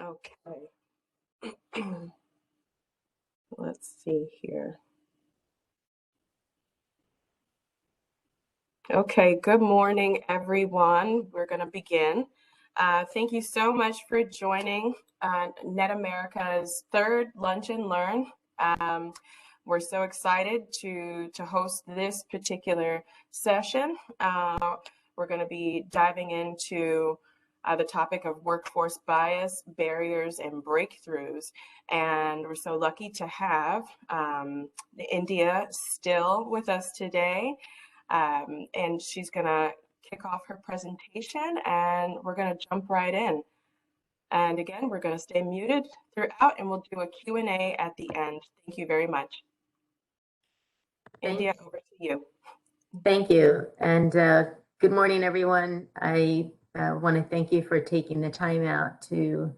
Okay. Let's see here. Okay, good morning, everyone. We're going to begin. Thank you so much for joining net.America's third Lunch and Learn. We're so excited to host this particular session. We're going to be diving into the topic of workforce bias, barriers, and breakthroughs. And we're so lucky to have India still with us today. And she's going to kick off her presentation, and we're going to jump right in. And again, we're going to stay muted throughout, and we'll do a Q&A at the end. Thank you very much. India, over to you. Thank you. And good morning, everyone. I want to thank you for taking the time out to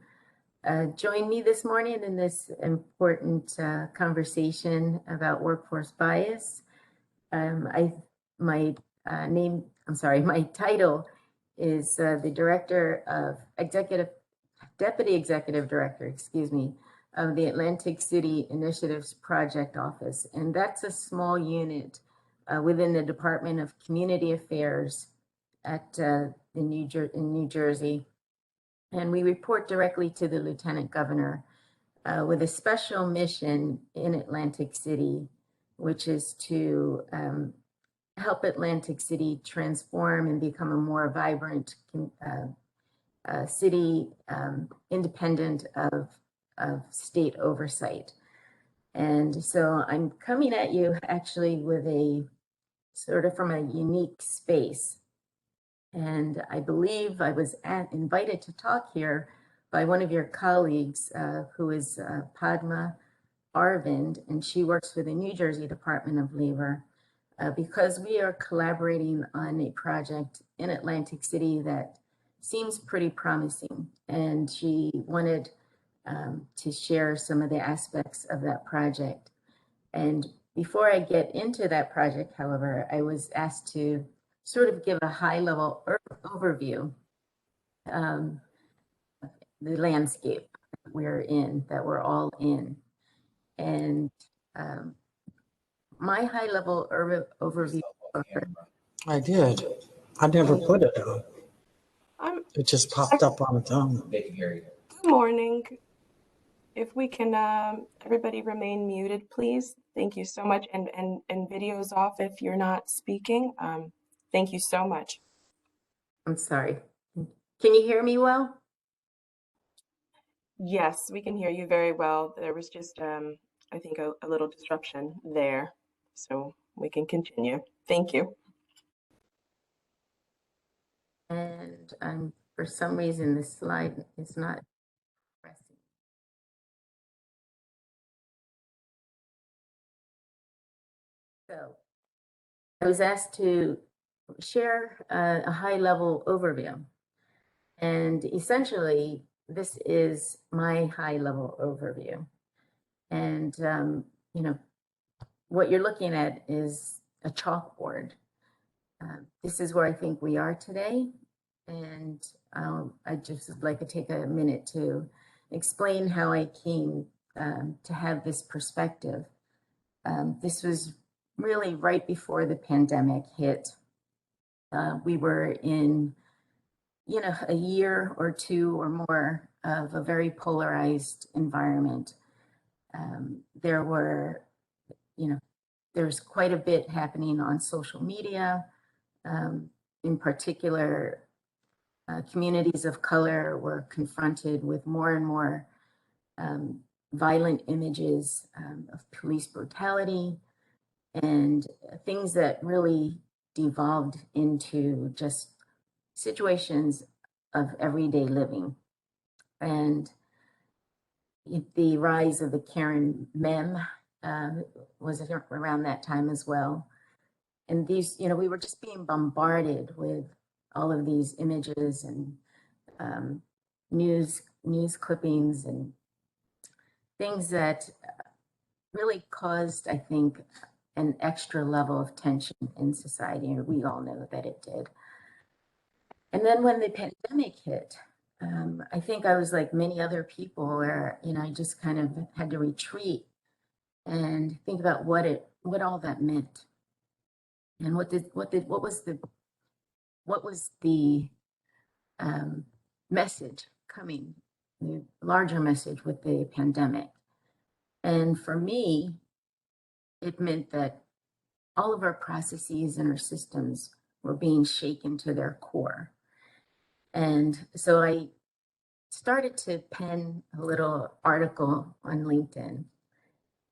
join me this morning in this important conversation about workforce bias. My title is the Deputy Executive Director, of the Atlantic City Initiatives Project Office. And that's a small unit within the Department of Community Affairs in New Jersey. And we report directly to the Lieutenant Governor with a special mission in Atlantic City, which is to help Atlantic City transform and become a more vibrant city, independent of state oversight. And so I'm coming at you actually with a sort of from a unique space. And I believe I was invited to talk here by one of your colleagues who is Padma Arvind, and she works for the New Jersey Department of Labor because we are collaborating on a project in Atlantic City that seems pretty promising. And she wanted to share some of the aspects of that project. And before I get into that project, however, I was asked to sort of give a high-level overview of the landscape that we're all in. And my high-level overview. I did. I never put it on. It just popped up on its own. Good morning. If we can, everybody remain muted, please. Thank you so much. And videos off if you're not speaking. Thank you so much. I'm sorry. Can you hear me well? Yes, we can hear you very well. There was just, I think, a little disruption there. So we can continue. Thank you. And for some reason, this slide is not pressing. So I was asked to share a high-level overview. And essentially, this is my high-level overview. And, you know, what you're looking at is a chalkboard. This is where I think we are today. And I just would like to take a minute to explain how I came to have this perspective. This was really right before the pandemic hit. We were in, you know, a year or two or more of a very polarized environment. There was quite a bit happening on social media. In particular, communities of color were confronted with more and more violent images of police brutality and things that really devolved into just situations of everyday living. And the rise of the Karen meme was around that time as well. And these, you know, we were just being bombarded with all of these images and news clippings and things that really caused, I think, an extra level of tension in society, and we all know that it did. And then when the pandemic hit, I think I was like many other people where, I just kind of had to retreat and think about what all that meant. And what was the message coming, the larger message with the pandemic. And for me, it meant that all of our processes and our systems were being shaken to their core. And so I started to pen a little article on LinkedIn.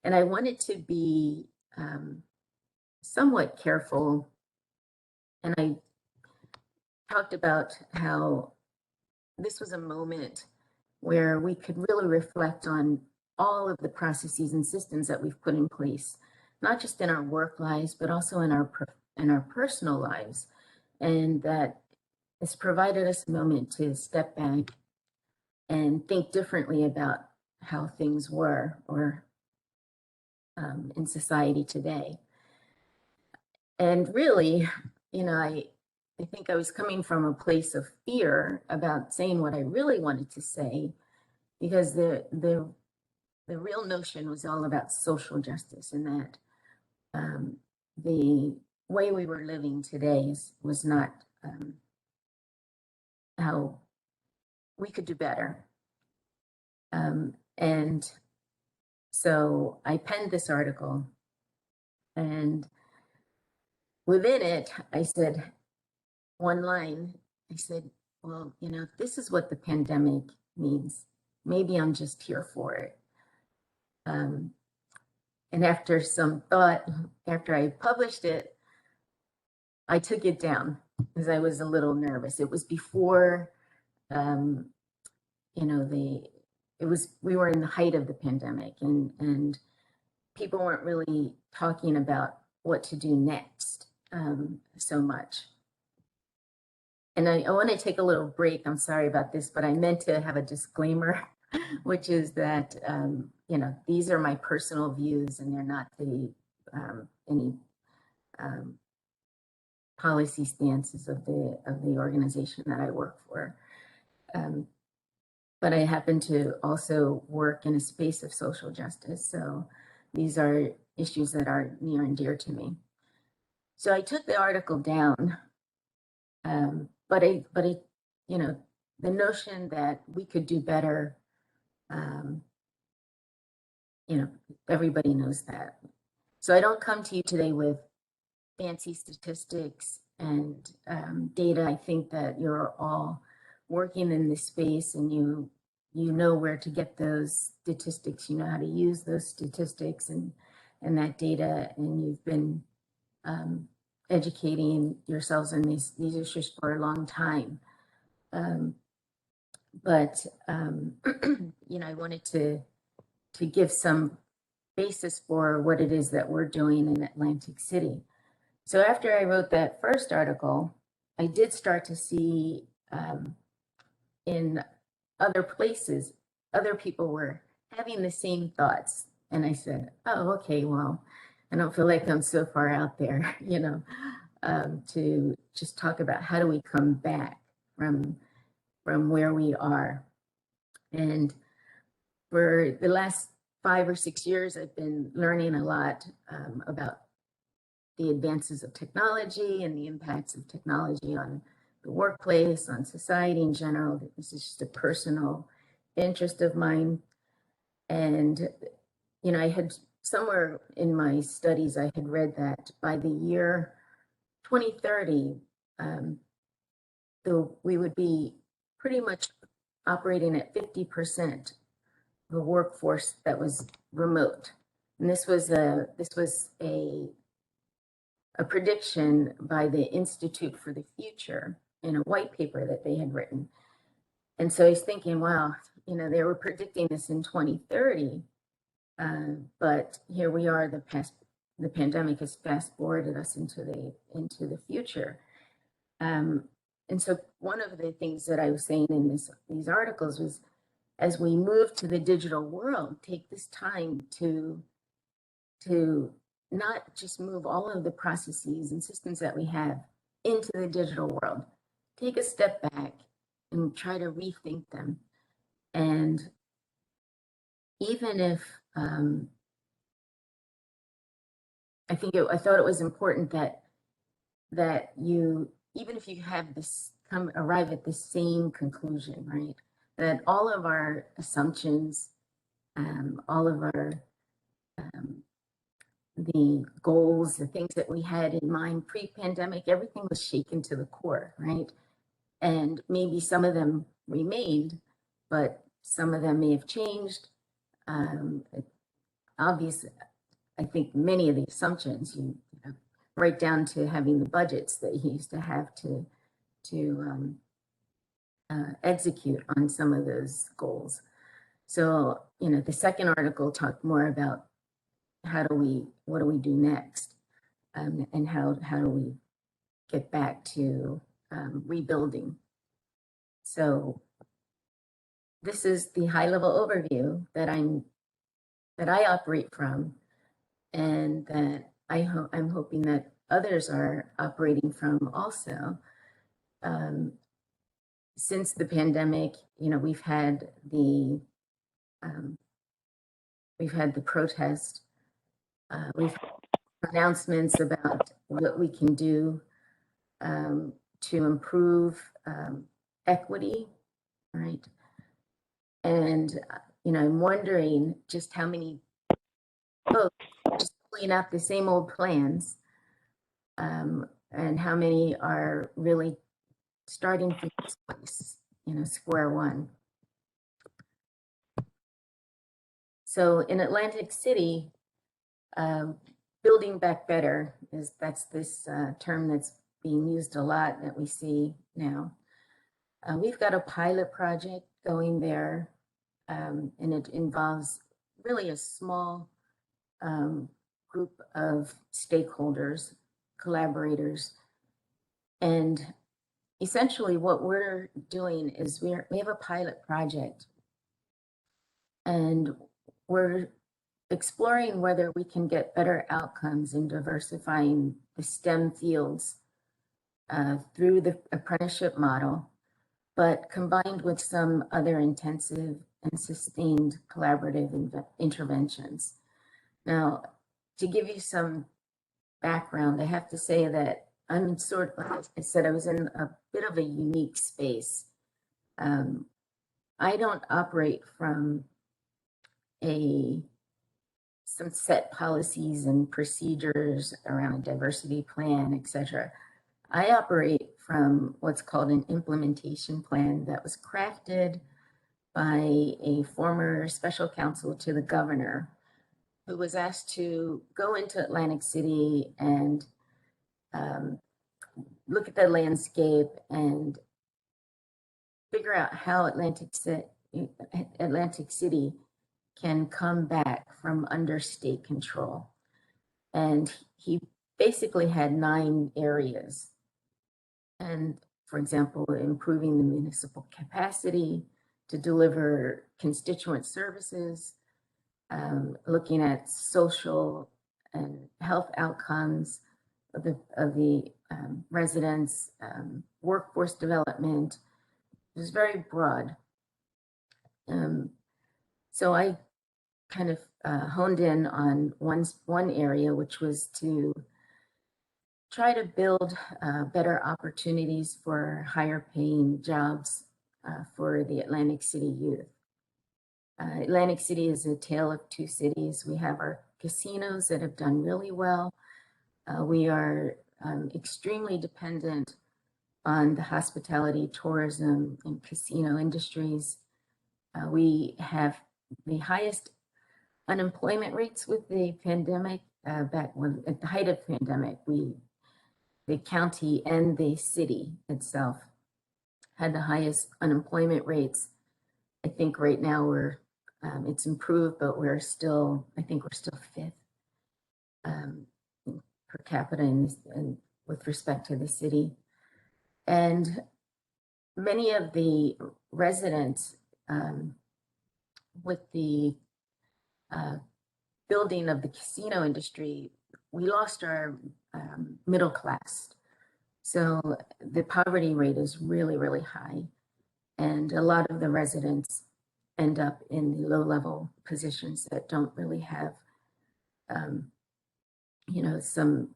And I wanted to be somewhat careful. And I talked about how this was a moment where we could really reflect on all of the processes and systems that we've put in place, not just in our work lives, but also in our personal lives. And that it's provided us a moment to step back and think differently about how things were or in society today. And really, I think I was coming from a place of fear about saying what I really wanted to say, because the real notion was all about social justice, and that the way we were living today was not how we could do better. And so I penned this article, and within it, I said one line. I said, well, if this is what the pandemic means, maybe I'm just here for it. And after some thought, after I published it, I took it down because I was a little nervous. It was before, we were in the height of the pandemic, and people weren't really talking about what to do next so much. And I want to take a little break. I'm sorry about this, but I meant to have a disclaimer, which is that, these are my personal views, and they're not any policy stances of the organization that I work for. But I happen to also work in a space of social justice. So these are issues that are near and dear to me. So I took the article down, but the notion that we could do better, everybody knows that. So I don't come to you today with fancy statistics and data. I think that you're all working in this space, and you know where to get those statistics. You know how to use those statistics and that data, and you've been educating yourselves on these issues for a long time. But I wanted to give some basis for what it is that we're doing in Atlantic City. So after I wrote that first article, I did start to see in other places, other people were having the same thoughts. And I said, oh, okay, well, I don't feel like I'm so far out there, to just talk about how do we come back from where we are. And for the last 5 or 6 years, I've been learning a lot about the advances of technology and the impacts of technology on the workplace, on society in general. This is just a personal interest of mine. And, I had somewhere in my studies, I had read that by the year 2030, we would be pretty much operating at 50% of the workforce that was remote. And this was a prediction by the Institute for the Future in a white paper that they had written. And so I was thinking, wow, they were predicting this in 2030, but here we are. The pandemic has fast forwarded us into the future. And so one of the things that I was saying in these articles was, as we move to the digital world, take this time to not just move all of the processes and systems that we have into the digital world. Take a step back try to rethink them. And even if I thought it was important that you, even if you have this arrive at the same conclusion, right? That all of our assumptions, all of our the goals, the things that we had in mind pre-pandemic, everything was shaken to the core, right? And maybe some of them remained, but some of them may have changed. Obviously, I think many of the assumptions, you know, right down to having the budgets that you used to have to execute on some of those goals. So, you know, the second article talked more about what do we do next, and how do we get back to rebuilding. So this is the high-level overview that I operate from, and that I'm hoping that others are operating from also. Since the pandemic, you know, we've had the protest, we've had announcements about what we can do to improve equity, right? And you know, I'm wondering just how many folks just pulling out the same old plans, and how many are really starting from this place, you know, square one. So in Atlantic City, building back better that's this term that's being used a lot that we see now. We've got a pilot project going there, and it involves really a small group of stakeholders, collaborators, and essentially what we're doing is we have a pilot project, and we're exploring whether we can get better outcomes in diversifying the STEM fields through the apprenticeship model, but combined with some other intensive and sustained collaborative interventions. Now, to give you some background, I have to say that I'm sort of, like I said, I was in a bit of a unique space. I don't operate from some set policies and procedures around a diversity plan, et cetera. I operate from what's called an implementation plan that was crafted by a former special counsel to the governor, who was asked to go into Atlantic City and look at the landscape and figure out how Atlantic City can come back from under state control. And he basically had 9 areas. And for example, improving the municipal capacity to deliver constituent services, looking at social and health outcomes of the residents, workforce development. It was very broad. So I kind of honed in on one area, which was to try to build better opportunities for higher paying jobs for the Atlantic City youth. Atlantic City is a tale of 2 cities. We have our casinos that have done really well. We are extremely dependent on the hospitality, tourism, and casino industries. We have the highest unemployment rates with the pandemic. Back when, at the height of the pandemic, the county and the city itself had the highest unemployment rates. I think right now it's improved, but I think we're still 5th per capita and with respect to the city. And many of the residents, with the building of the casino industry, we lost our middle class. So the poverty rate is really, really high. And a lot of the residents end up in the low-level positions that don't really have, some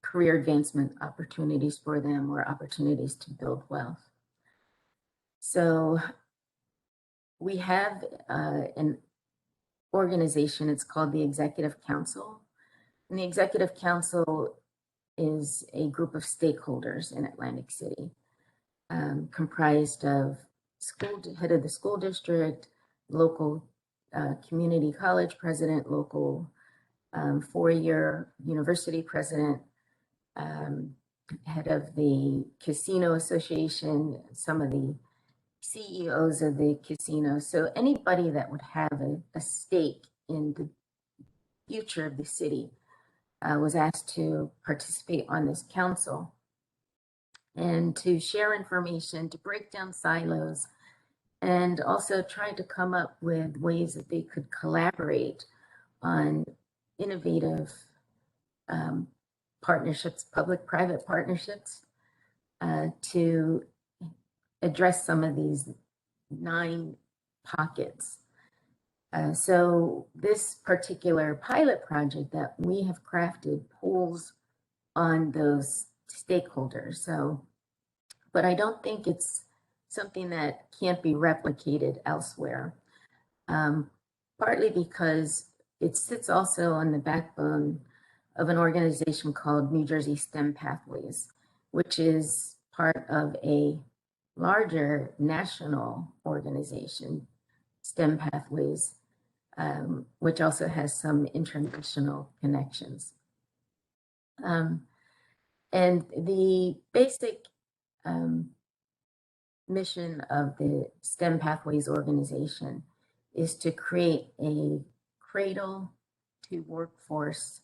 career advancement opportunities for them or opportunities to build wealth. So we have an organization, it's called the Executive Council. And the Executive Council is a group of stakeholders in Atlantic City, comprised of head of the school district, local community college president, local four-year university president, head of the casino association, some of the CEOs of the casinos. So anybody that would have a stake in the future of the city was asked to participate on this council and to share information, to break down silos, and also try to come up with ways that they could collaborate on innovative partnerships, public-private partnerships, to address some of these 9 pockets. So this particular pilot project that we have crafted pulls on those stakeholders. So, but I don't think it's something that can't be replicated elsewhere. Partly because it sits also on the backbone of an organization called New Jersey STEM Pathways, which is part of a larger national organization, STEM Pathways, which also has some international connections. And the basic mission of the STEM Pathways organization is to create a cradle to workforce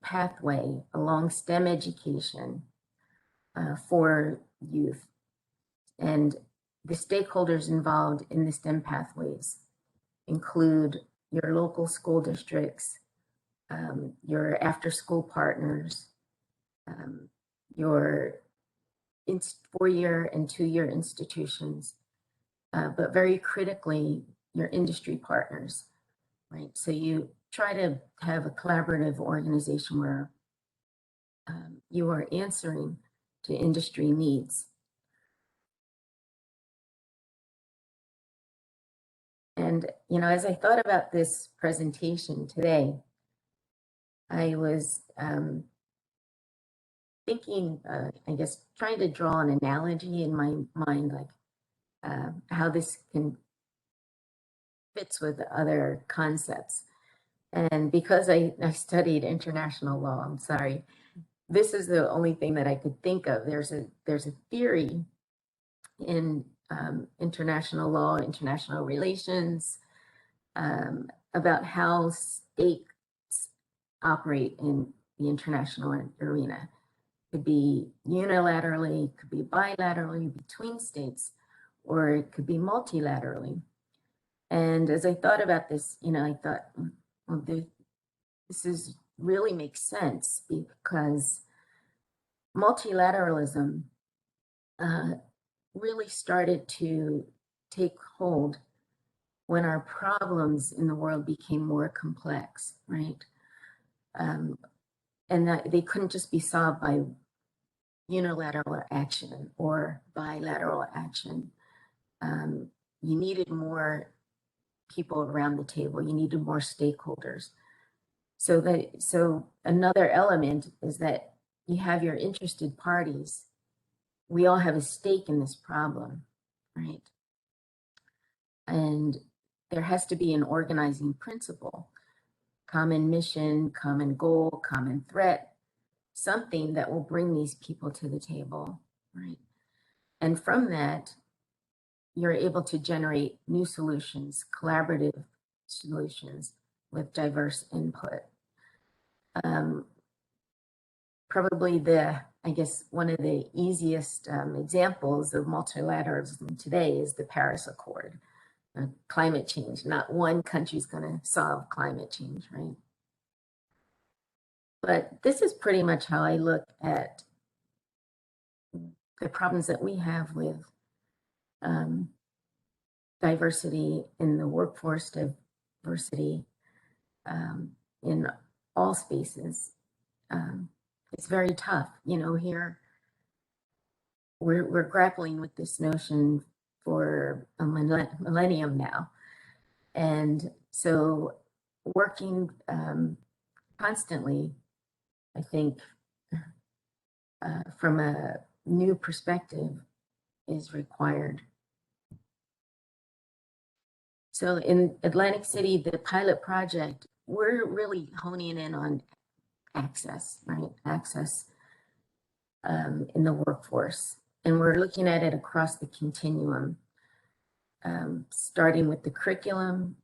pathway along STEM education for youth. And the stakeholders involved in the STEM pathways include your local school districts, your after-school partners, your 4-year and 2-year institutions, but very critically, your industry partners, right? So you try to have a collaborative organization where you are answering to industry needs. And, as I thought about this presentation today, I was thinking, I guess, trying to draw an analogy in my mind, like how this fits with other concepts. And because I studied international law, I'm sorry, this is the only thing that I could think of. There's a theory in international law, international relations, about how states operate in the international arena. It could be unilaterally, it could be bilaterally between states, or it could be multilaterally. And as I thought about this, I thought, well, this really makes sense, because multilateralism really started to take hold when our problems in the world became more complex, right? And that they couldn't just be solved by unilateral action or bilateral action. You needed more people around the table. You needed more stakeholders. So another element is that you have your interested parties. We all have a stake in this problem, right? And there has to be an organizing principle, common mission, common goal, common threat, something that will bring these people to the table, right? And from that, you're able to generate new solutions, collaborative solutions with diverse input. Probably one of the easiest examples of multilateralism today is the Paris Accord. Climate change, not one country's going to solve climate change, right? But this is pretty much how I look at the problems that we have with diversity in the workforce, diversity in all spaces. It's very tough. You know, here we're grappling with this notion for a millennium now. And so working constantly, I think, from a new perspective is required. So in Atlantic City, the pilot project, we're really honing in on access, right? Access in the workforce. And we're looking at it across the continuum, starting with the curriculum.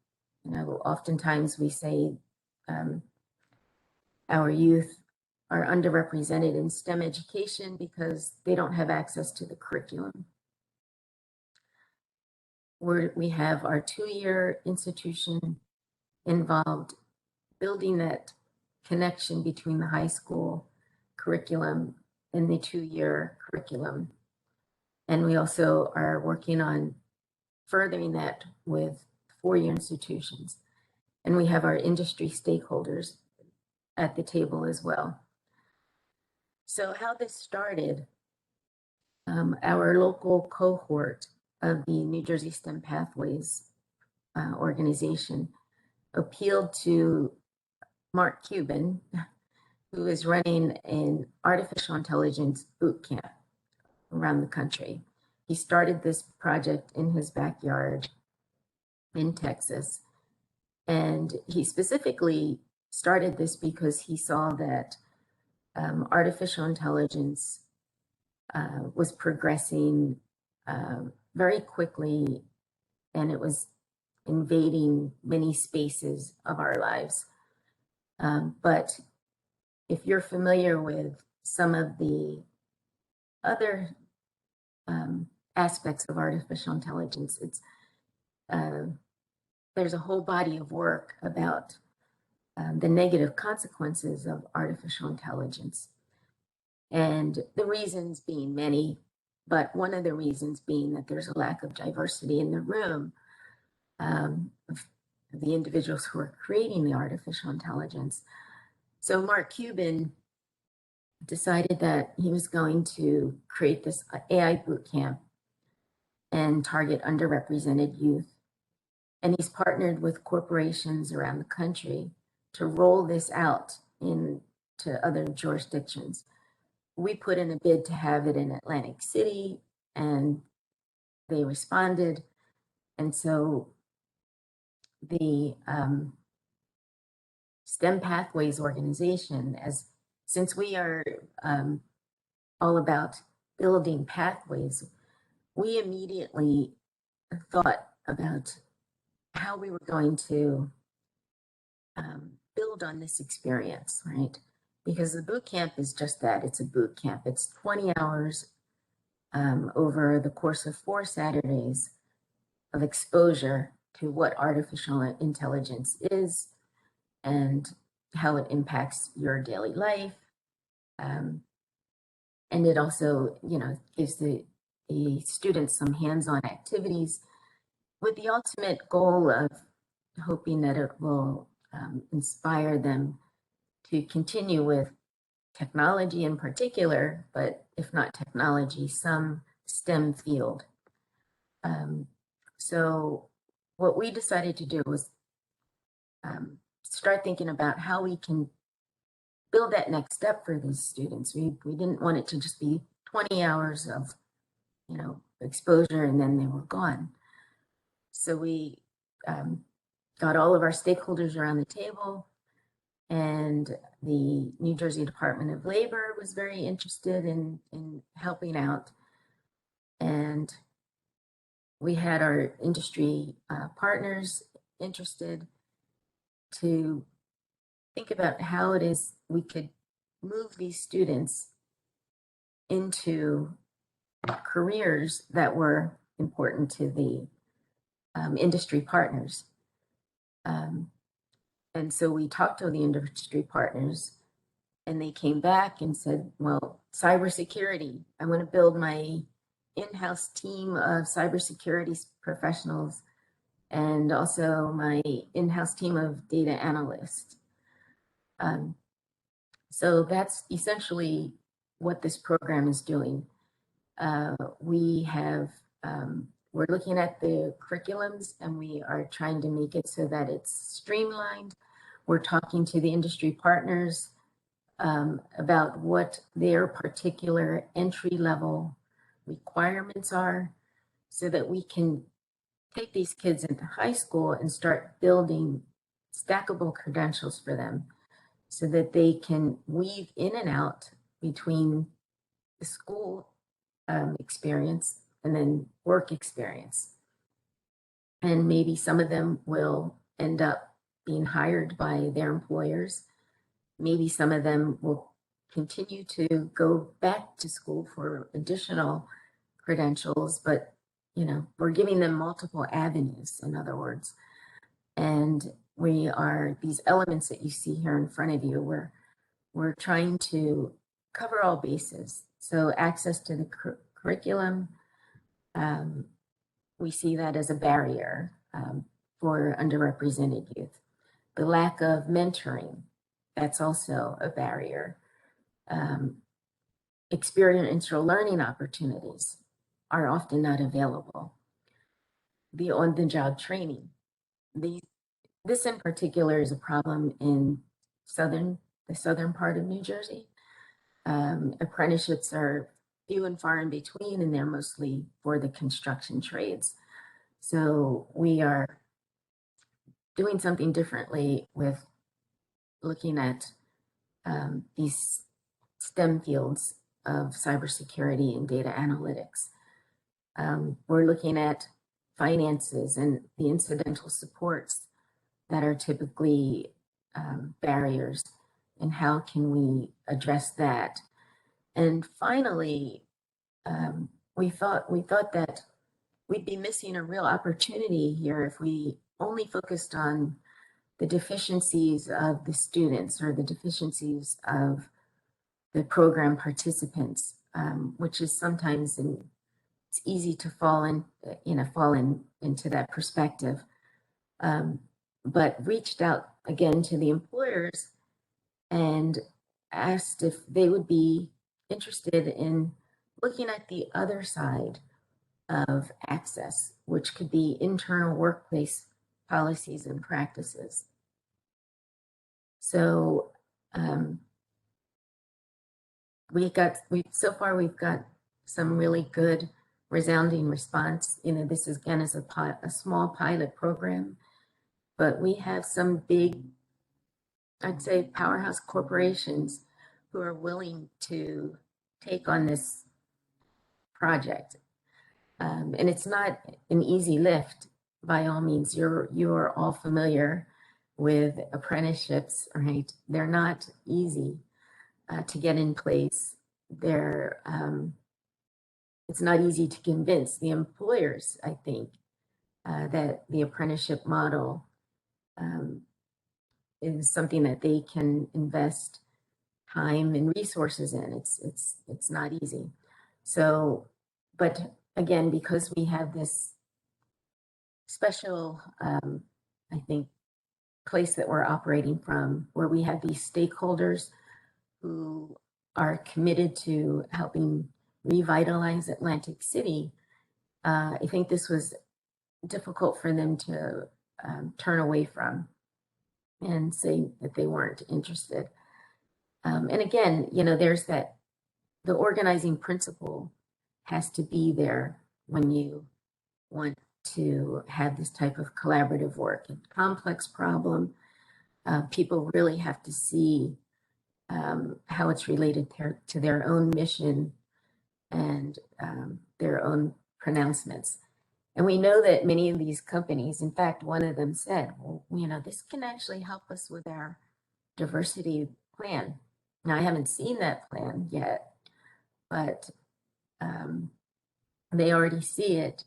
You know, oftentimes we say our youth are underrepresented in STEM education because they don't have access to the curriculum. We have our 2-year institution involved building that connection between the high school curriculum and the 2-year curriculum. And we also are working on furthering that with 4-year institutions. And we have our industry stakeholders at the table as well. So how this started, our local cohort of the New Jersey STEM Pathways organization appealed to Mark Cuban, who is running an artificial intelligence boot camp around the country. He started this project in his backyard in Texas. And he specifically started this because he saw that artificial intelligence was progressing very quickly, and it was invading many spaces of our lives. But if you're familiar with some of the other aspects of artificial intelligence, it's there's a whole body of work about the negative consequences of artificial intelligence. And the reasons being many, but one of the reasons being that there's a lack of diversity in the room of the individuals who are creating the artificial intelligence. So Mark Cuban decided that he was going to create this AI boot camp and target underrepresented youth. And he's partnered with corporations around the country to roll this out into other jurisdictions. We put in a bid to have it in Atlantic City, and they responded. And so the STEM Pathways organization, since we are all about building pathways, we immediately thought about how we were going to build on this experience, right? Because the boot camp is just that, it's a boot camp. It's 20 hours over the course of 4 Saturdays of exposure to what artificial intelligence is and how it impacts your daily life. And it also, you know, gives the students some hands-on activities with the ultimate goal of hoping that it will inspire them to continue with technology in particular, but if not technology, some STEM field. So what we decided to do was start thinking about how we can build that next step for these students. We didn't want it to just be 20 hours of, you know, exposure and then they were gone. So we got all of our stakeholders around the table, and the New Jersey Department of Labor was very interested in helping out. And we had our industry partners interested to think about how it is we could move these students into careers that were important to the industry partners. And so we talked to the industry partners, and they came back and said, well, cybersecurity, I want to build my in-house team of cybersecurity professionals and also my in-house team of data analysts. So that's essentially what this program is doing. We're looking at the curriculums and we are trying to make it so that it's streamlined. We're talking to the industry partners about what their particular entry-level requirements are so that we can take these kids into high school and start building stackable credentials for them so that they can weave in and out between the school experience and then work experience. And maybe some of them will end up being hired by their employers. Maybe some of them will continue to go back to school for additional credentials, but we're giving them multiple avenues, in other words. And these elements that you see here in front of you, we're trying to cover all bases. So access to the curriculum, we see that as a barrier for underrepresented youth. The lack of mentoring, that's also a barrier. Experiential learning opportunities are often not available. The on-the-job training. This in particular is a problem in the southern part of New Jersey. Apprenticeships are few and far in between, and they're mostly for the construction trades. So we are doing something differently with looking at these STEM fields of cybersecurity and data analytics. We're looking at finances and the incidental supports that are typically barriers, and how can we address that? And finally, we thought that we'd be missing a real opportunity here if we only focused on the deficiencies of the students or the deficiencies of the program participants, which is sometimes it's easy to fall into that perspective. But reached out again to the employers and asked if they would be interested in looking at the other side of access, which could be internal workplace policies and practices. So so far we've got some really good resounding response. This is again is a small pilot program, but we have some big, I'd say, powerhouse corporations who are willing to take on this project. And it's not an easy lift by all means. You're all familiar with apprenticeships, right? They're not easy to get in place. It's not easy to convince the employers, I think, that the apprenticeship model is something that they can invest time and resources in. It's not easy. So, but again, because we have this special, I think, place that we're operating from, where we have these stakeholders who are committed to helping revitalize Atlantic City, I think this was difficult for them to turn away from and say that they weren't interested. And again, there's the organizing principle has to be there when you want to have this type of collaborative work. A complex problem, people really have to see how it's related to their own mission and their own pronouncements. And we know that many of these companies, in fact, one of them said, well, this can actually help us with our diversity plan. Now, I haven't seen that plan yet, but they already see it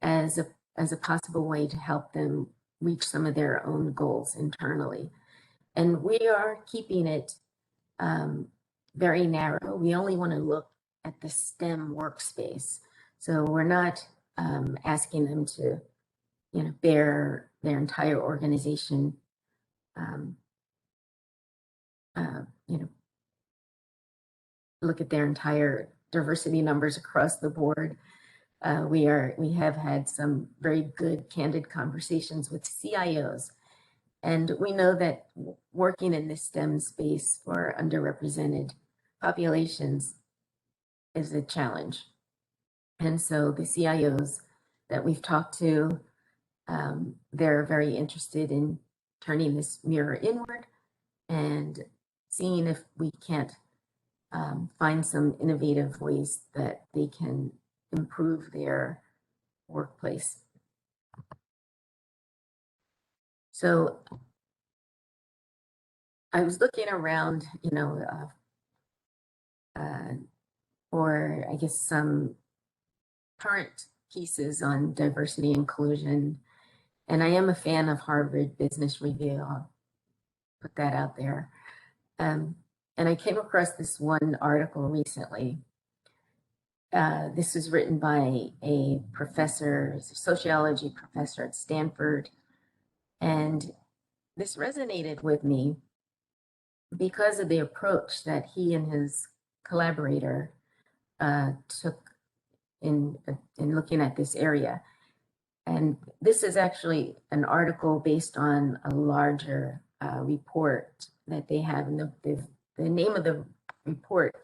as a possible way to help them reach some of their own goals internally. And we are keeping it very narrow. We only want to look at the STEM workspace. So we're not asking them to, bear their entire organization, look at their entire diversity numbers across the board. We have had some very good, candid conversations with CIOs, and we know that working in this STEM space for underrepresented populations is a challenge. And so the CIOs that we've talked to, they're very interested in turning this mirror inward and seeing if we can't find some innovative ways that they can improve their workplace. So I was looking around, or I guess some current pieces on diversity inclusion. And I am a fan of Harvard Business Review. I'll put that out there. And I came across this one article recently. This was written by a professor, a sociology professor at Stanford. And this resonated with me because of the approach that he and his collaborator took in looking at this area. And this is actually an article based on a larger report that they have. And the name of the report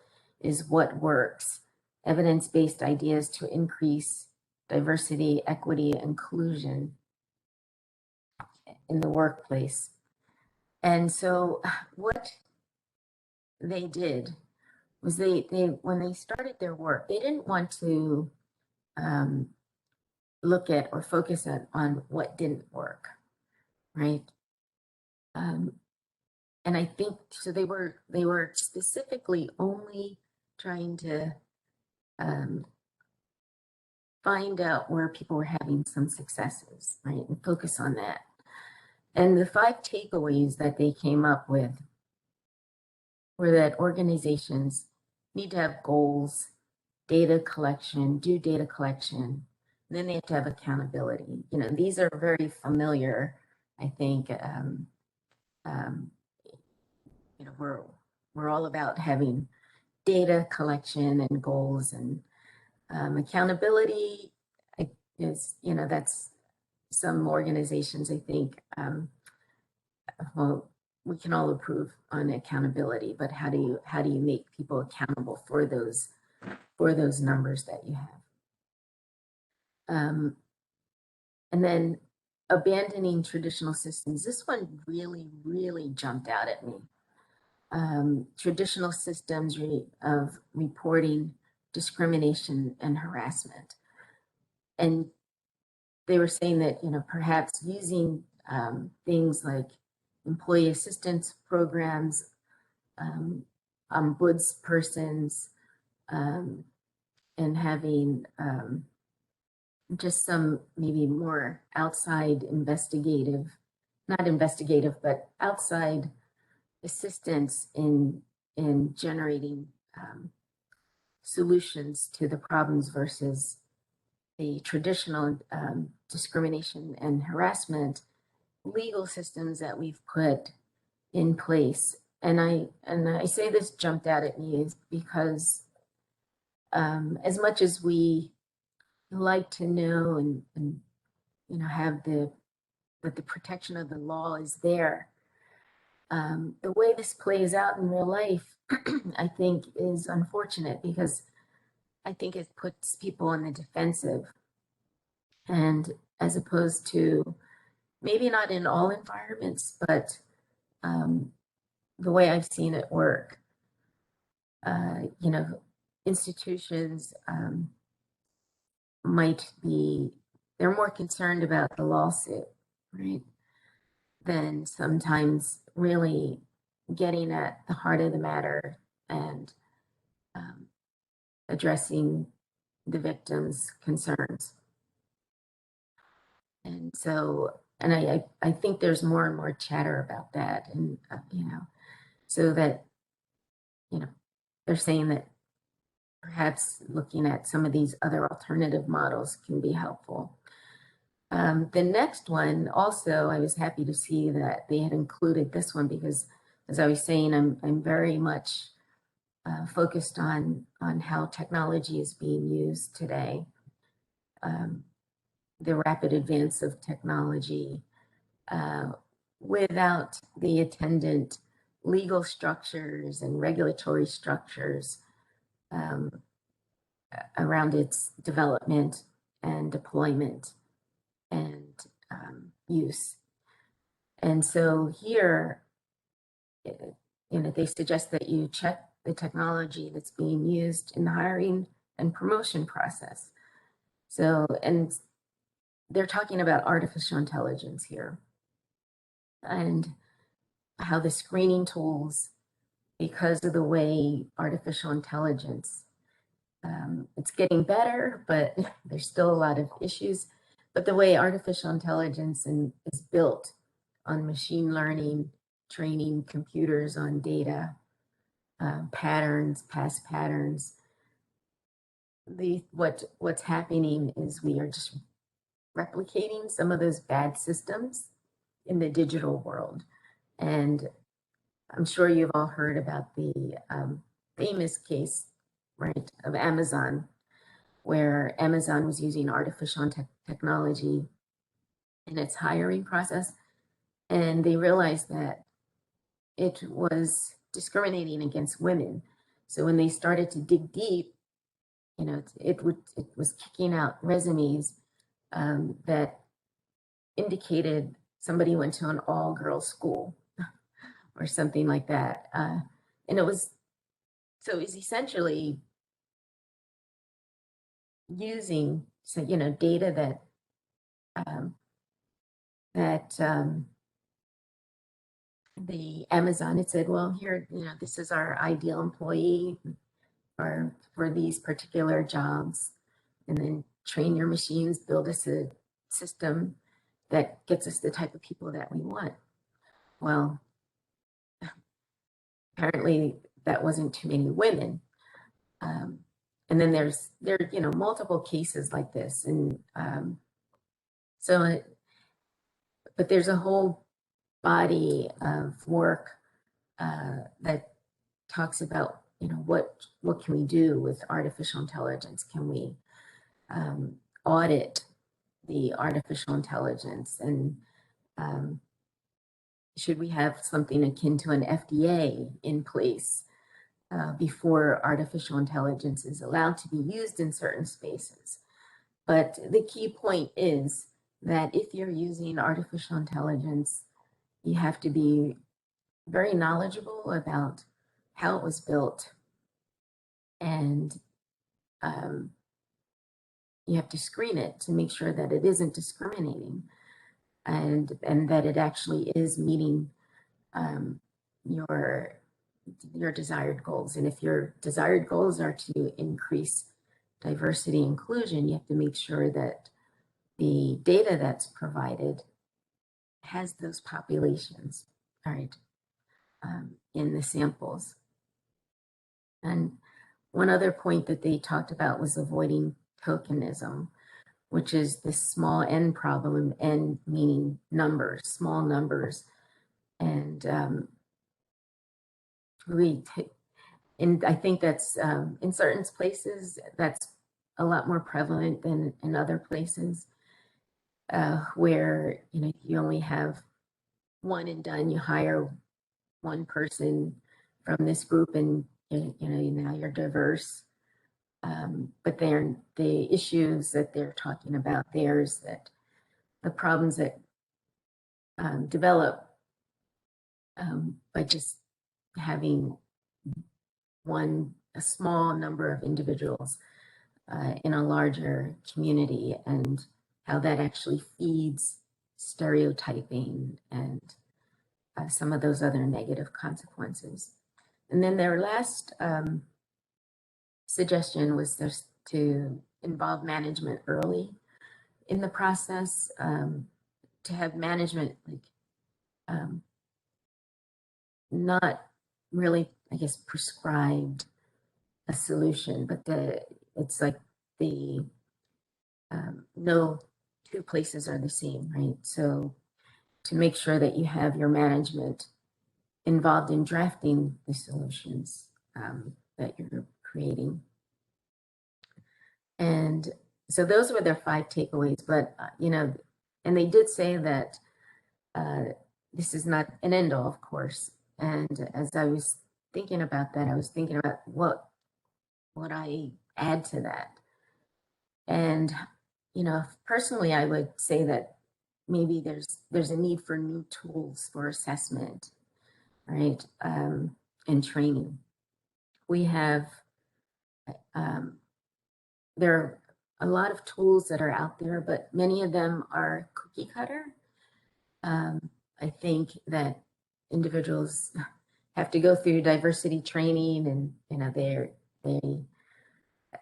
is What Works? Evidence-Based Ideas to Increase Diversity, Equity, Inclusion in the Workplace. And so what they did was they when they started their work, they didn't want to look at or focus on what didn't work, right? And I think so they were specifically only trying to find out where people were having some successes, right, and focus on that. And the 5 takeaways that they came up with were that organizations need to have goals, data collection, do data collection, and then they have to have accountability. These are very familiar, I think. We're all about having data collection and goals, and accountability is, that's some organizations, I think, well, we can all approve on accountability, but how do you make people accountable for those numbers that you have? And then abandoning traditional systems. This one really, really jumped out at me. Traditional systems of reporting discrimination and harassment. And they were saying that, perhaps using things like employee assistance programs, ombudspersons, and having just some maybe more outside but outside assistance in generating solutions to the problems versus the traditional discrimination and harassment legal systems that we've put in place. And I say this jumped out at me is because as much as we like to know and have that the protection of the law is there, the way this plays out in real life, I think is unfortunate because I think it puts people on the defensive, and as opposed to maybe not in all environments, but the way I've seen it work, institutions they're more concerned about the lawsuit, right, than sometimes really getting at the heart of the matter and addressing the victim's concerns. And so, and I think there's more and more chatter about that, and so that they're saying that perhaps looking at some of these other alternative models can be helpful. The next one also, I was happy to see that they had included this one because, as I was saying, I'm very much focused on how technology is being used today. The rapid advance of technology without the attendant legal structures and regulatory structures around its development and deployment and use. And so here, they suggest that you check the technology that's being used in the hiring and promotion process. So, and they're talking about artificial intelligence here and how the screening tools, because of the way artificial intelligence, it's getting better, but there's still a lot of issues. But the way artificial intelligence is built on machine learning, training computers on data, patterns, past patterns, what's happening is we are just replicating some of those bad systems in the digital world. And I'm sure you've all heard about the famous case, right, of Amazon, where Amazon was using artificial technology in its hiring process, and they realized that it was discriminating against women. So when they started to dig deep, it was kicking out resumes that indicated somebody went to an all-girls school or something like that. And it was essentially using data that the Amazon had said, well, here, this is our ideal employee for these particular jobs, and then train your machines, build us a system that gets us the type of people that we want. Well, apparently that wasn't too many women. And then there are multiple cases like this, and but there's a whole body of work that talks about what can we do with artificial intelligence? Can we audit the artificial intelligence, and should we have something akin to an FDA in place before artificial intelligence is allowed to be used in certain spaces? But the key point is that if you're using artificial intelligence, you have to be very knowledgeable about how it was built, and you have to screen it to make sure that it isn't discriminating, and that it actually is meeting your desired goals. And if your desired goals are to increase diversity and inclusion, you have to make sure that the data that's provided has those populations, all right, in the samples. And one other point that they talked about was avoiding tokenism, which is this small n problem, n meaning numbers, small numbers. And I think that's in certain places, that's a lot more prevalent than in other places where, you only have one and done, you hire one person from this group and, now you're diverse. But the issues that they're talking about there is that the problems that develop by just having a small number of individuals in a larger community, and how that actually feeds stereotyping and some of those other negative consequences. And then their last suggestion was just to involve management early in the process, to have management not really, I guess, prescribed a solution, but it's like the no two places are the same, right? So to make sure that you have your management involved in drafting the solutions that you're creating. And so those were their 5 takeaways, but you know, and they did say that this is not an end all, of course. And as I was thinking about that, I was thinking about what would I add to that. And you know, personally, I would say that maybe there's a need for new tools for assessment, right? And training. We have there are a lot of tools that are out there, but many of them are cookie cutter. I think that individuals have to go through diversity training, and you know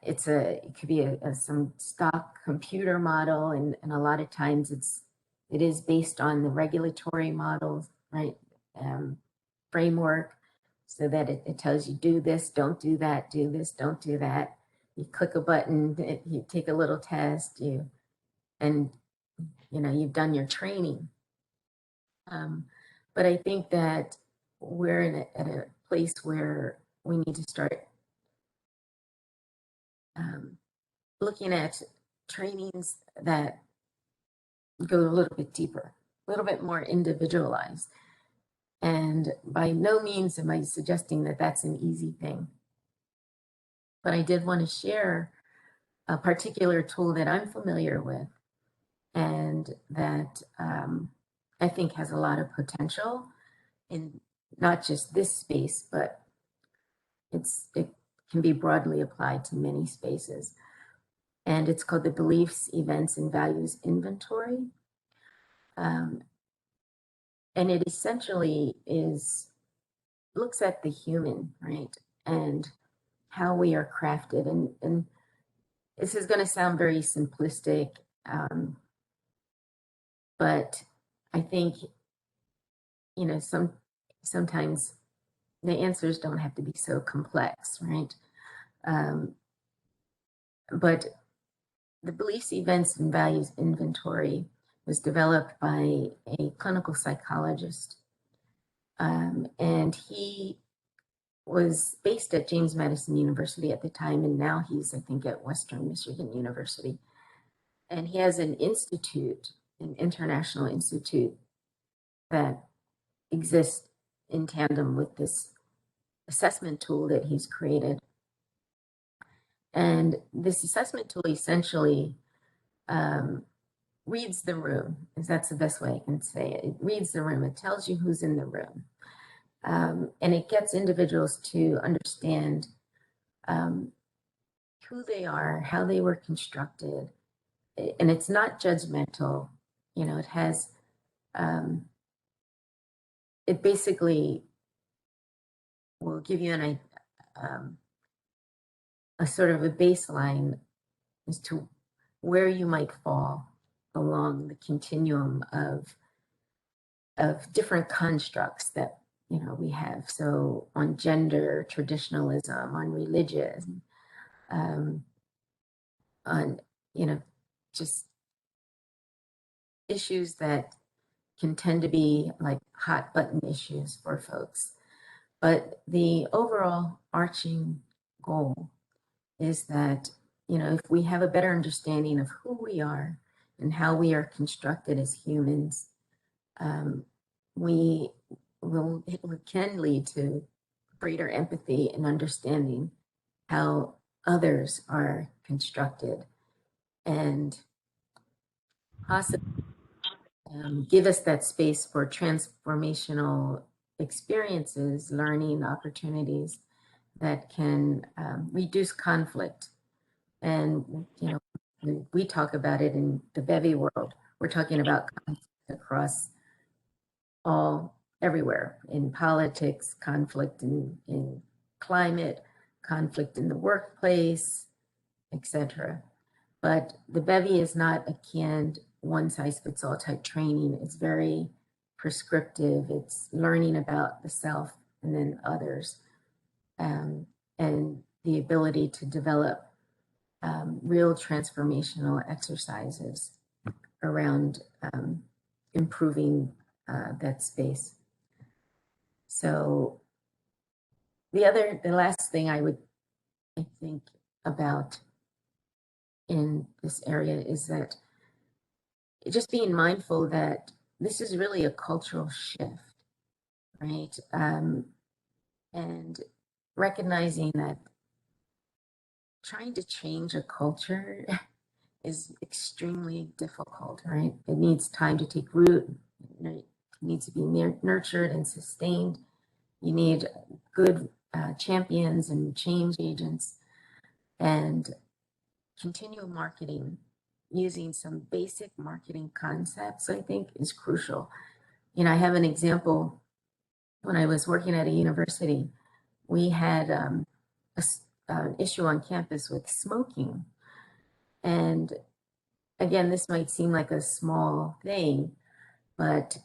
it could be some stock computer model, and a lot of times it is based on the regulatory models, right? Framework, so that it tells you do this, don't do that, do this, don't do that. You click a button, you take a little test, and you know you've done your training. But I think that we're at a place where we need to start looking at trainings that go a little bit deeper, a little bit more individualized. And by no means am I suggesting that that's an easy thing. But I did want to share a particular tool that I'm familiar with and that I think has a lot of potential in not just this space, but it can be broadly applied to many spaces. And it's called the Beliefs, Events, and Values Inventory. And it essentially looks at the human, right? And how we are crafted. And this is going to sound very simplistic, but I think, you know, sometimes the answers don't have to be so complex, right? But the Beliefs, Events, and Values Inventory was developed by a clinical psychologist, and he was based at James Madison University at the time, and now he's, I think, at Western Michigan University. And he has an institute, an international institute that exists in tandem with this assessment tool that he's created. And this assessment tool essentially reads the room, if that's the best way I can say it. It reads the room, it tells you who's in the room. And it gets individuals to understand who they are, how they were constructed. And it's not judgmental, you know, it has, it basically will give you a sort of a baseline as to where you might fall along the continuum of different constructs that, you know, we have. So on gender, traditionalism, on religion, on, you know, just issues that can tend to be like hot button issues for folks. But the overall arching goal is that, you know, if we have a better understanding of who we are and how we are constructed as humans, it can lead to greater empathy and understanding how others are constructed, and possibly give us that space for transformational experiences, learning opportunities that can reduce conflict. And, you know, we talk about it in the Bevy world. We're talking about conflict across everywhere, in politics, conflict in climate, conflict in the workplace, etc. But the Bevy is not a canned one-size-fits-all type training. It's very prescriptive. It's learning about the self and then others. And the ability to develop real transformational exercises around improving that space. So the last thing I think about in this area is that just being mindful that this is really a cultural shift, right? And recognizing that trying to change a culture is extremely difficult, right? It needs time to take root. It needs to be nurtured and sustained. You need good champions and change agents, and continual marketing using some basic marketing concepts, I think, is crucial. You know, I have an example. When I was working at a university, we had an issue on campus with smoking. And again, this might seem like a small thing, but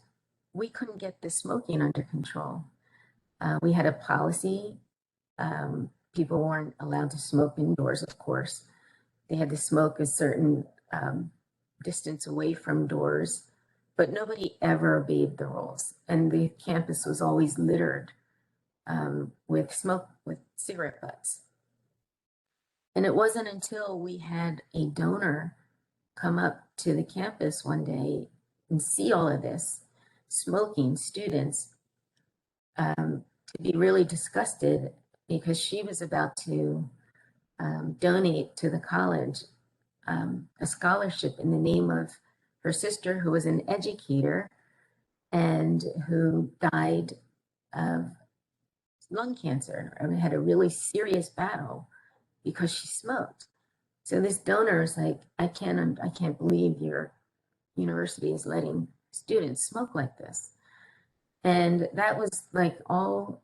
we couldn't get the smoking under control. We had a policy. People weren't allowed to smoke indoors, of course. They had to smoke a certain distance away from doors, but nobody ever obeyed the rules. And the campus was always littered with cigarette butts. And it wasn't until we had a donor come up to the campus one day and see all of this smoking students to be really disgusted, because she was about to donate to the college a scholarship in the name of her sister, who was an educator and who died of lung cancer and had a really serious battle because she smoked. So this donor is like, I can't believe your university is letting students smoke like this. And that was like all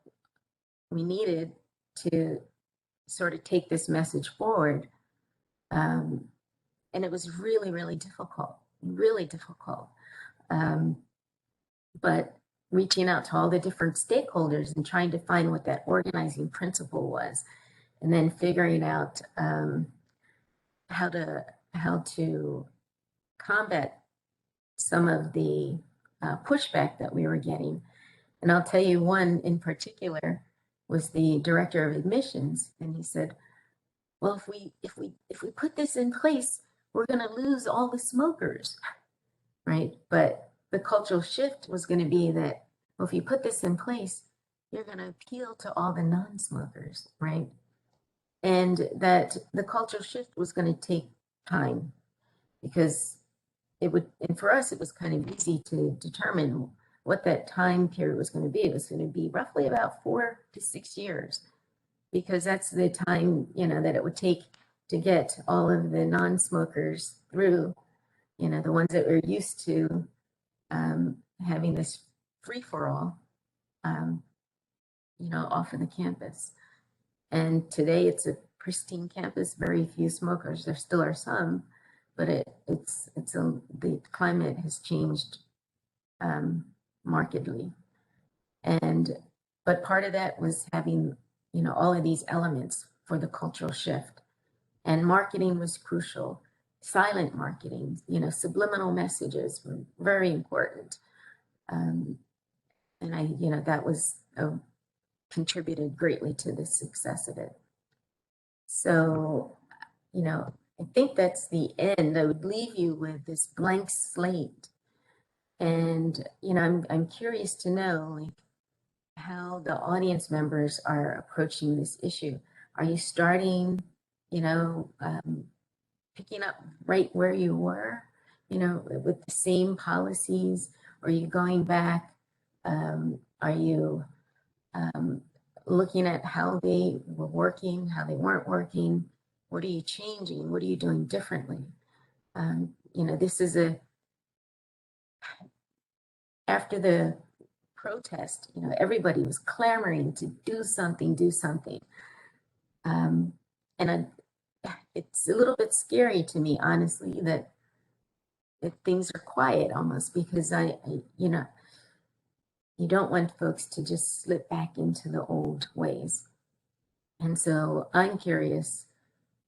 we needed to sort of take this message forward. And it was really, really difficult. But reaching out to all the different stakeholders and trying to find what that organizing principle was, and then figuring out how to combat some of the pushback that we were getting. And I'll tell you one in particular was the director of admissions, and he said, well, if we put this in place, we're going to lose all the smokers, right? But the cultural shift was going to be that, well, if you put this in place, you're going to appeal to all the non-smokers, right? And that the cultural shift was going to take time, because it would, and for us, it was kind of easy to determine what that time period was going to be. It was going to be roughly about 4 to 6 years, because that's the time, that it would take to get all of the non-smokers through, the ones that were used to having this free-for-all, off of the campus. And today it's a pristine campus, very few smokers. There still are some, but the climate has changed markedly. But part of that was having, all of these elements for the cultural shift. And marketing was crucial. Silent marketing, subliminal messages were very important. And that was contributed greatly to the success of it. So, I think that's the end. I would leave you with this blank slate. And, I'm curious to know how the audience members are approaching this issue. Are you starting, picking up right where you were, with the same policies? Are you going back? Are you looking at how they were working, how they weren't working? What are you changing? What are you doing differently? This is after the protest, everybody was clamoring to do something. It's a little bit scary to me, honestly, that things are quiet almost, because you don't want folks to just slip back into the old ways. And so I'm curious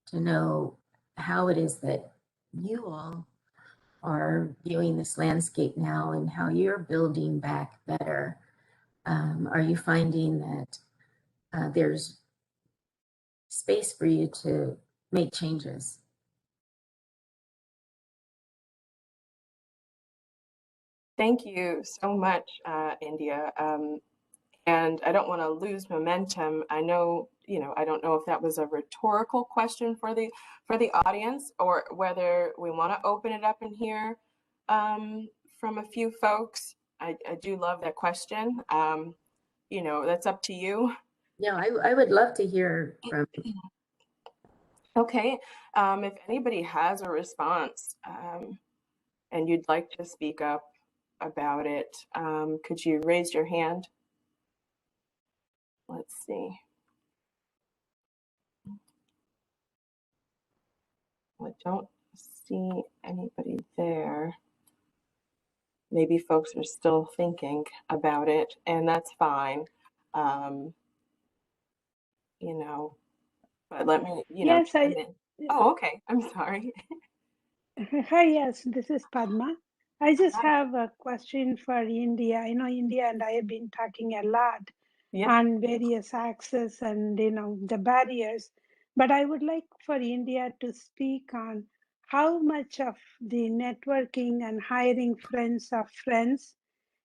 to know how it is that you all are viewing this landscape now and how you're building back better. Are you finding that there's space for you to make changes? Thank you so much, India. And I don't want to lose momentum. I know, I don't know if that was a rhetorical question for the audience, or whether we want to open it up in here from a few folks. I do love that question. That's up to you. Yeah, I would love to hear from you. Okay. If anybody has a response and you'd like to speak up about it, could you raise your hand? Let's see. I don't see anybody there. Maybe folks are still thinking about it, and that's fine. But let me, Yes, Oh, okay. I'm sorry. Hi, yes, this is Padma. I just have a question for India. I know India and I have been talking a lot on various access and the barriers, but I would like for India to speak on how much of the networking and hiring friends of friends,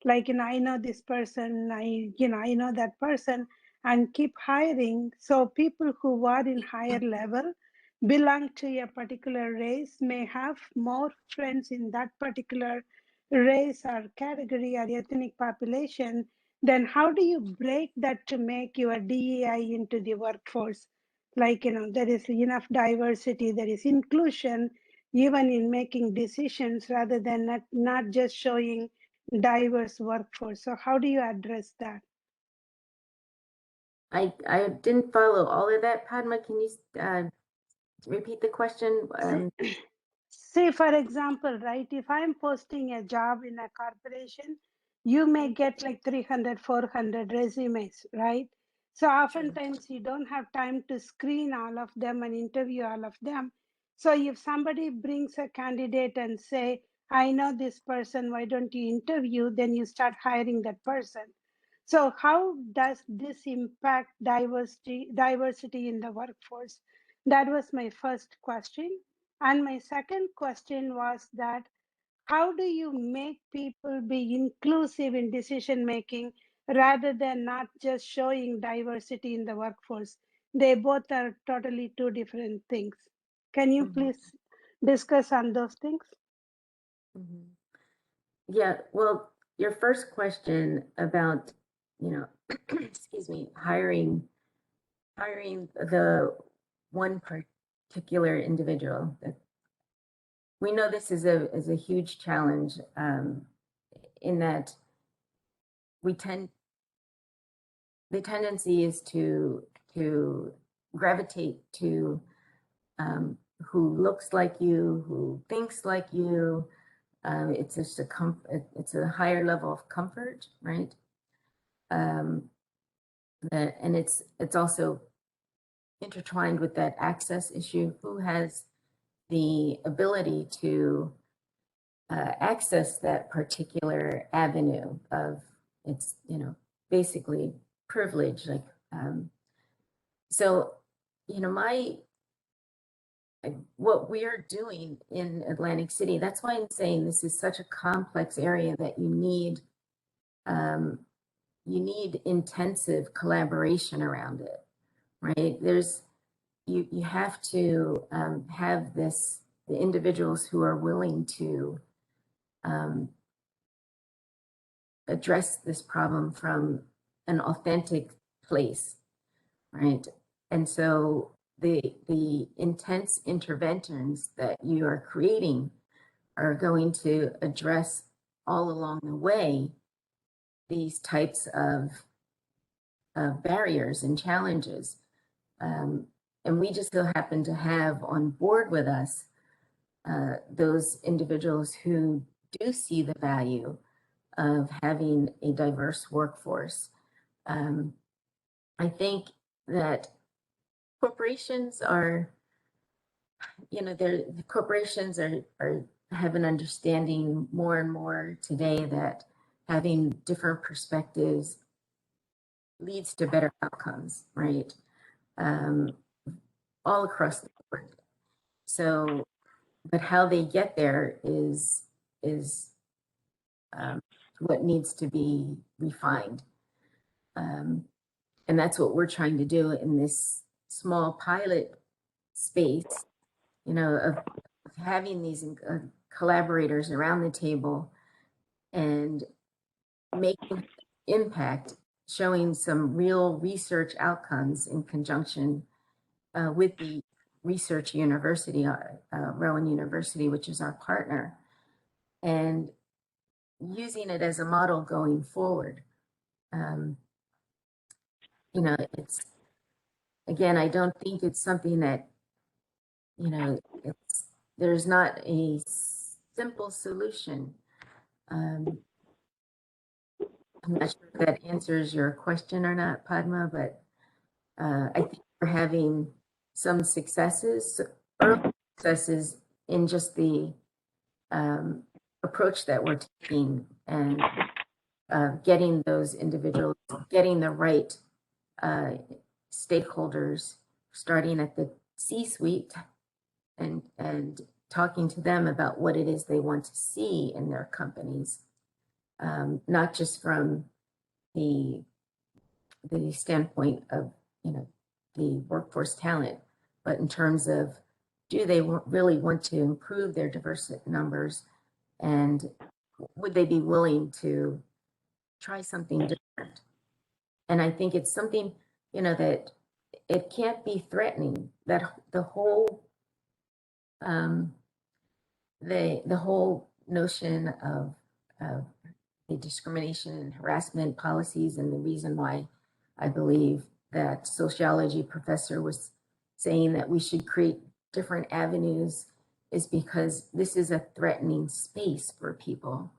like I know this person, I know that person, and keep hiring. So people who are in higher level belong to a particular race may have more friends in that particular race or category or ethnic population, then how do you break that to make your DEI into the workforce? Like, there is enough diversity, there is inclusion, even in making decisions, rather than not just showing diverse workforce. So how do you address that? I didn't follow all of that, Padma. Can you repeat the question? Say, for example, right, if I'm posting a job in a corporation, you may get like 300, 400 resumes, right? So oftentimes you don't have time to screen all of them and interview all of them. So if somebody brings a candidate and say, I know this person, why don't you interview? Then you start hiring that person. So how does this impact diversity in the workforce? That was my first question. And my second question was that how do you make people be inclusive in decision making rather than not just showing diversity in the workforce? They both are totally two different things. Can you please discuss on those things? Yeah, well, your first question about, excuse me, hiring the one particular individual. We know this is a huge challenge in that the tendency is to gravitate to who looks like you, who thinks like you. It's just it's a higher level of comfort, right? And it's also intertwined with that access issue. Who has the ability to access that particular avenue of it's basically privilege, like so what we are doing in Atlantic City, that's why I'm saying this is such a complex area that you need intensive collaboration around it, right? You have to have the individuals who are willing to address this problem from an authentic place, right? And so the intense interventions that you are creating are going to address all along the way these types of barriers and challenges. And we just so happen to have on board with us those individuals who do see the value of having a diverse workforce. I think that corporations are, the corporations have an understanding more and more today that having different perspectives leads to better outcomes, right? All across the board. So, but how they get there is what needs to be refined. And that's what we're trying to do in this small pilot space, of having these collaborators around the table and making impact, showing some real research outcomes in conjunction with the research university, Rowan University, which is our partner, and using it as a model going forward. It's, again, I don't think it's something that, there's not a simple solution. I'm not sure if that answers your question or not, Padma, but I think we're having some successes, early successes in just the approach that we're taking, and getting those individuals, getting the right stakeholders, starting at the C-suite and talking to them about what it is they want to see in their companies, not just from the standpoint of the workforce talent, but in terms of, do they really want to improve their diversity numbers, and would they be willing to try something different? And I think it's something that it can't be threatening, that the whole the whole notion of the discrimination and harassment policies, and the reason why I believe that sociology professor was saying that we should create different avenues is because this is a threatening space for people.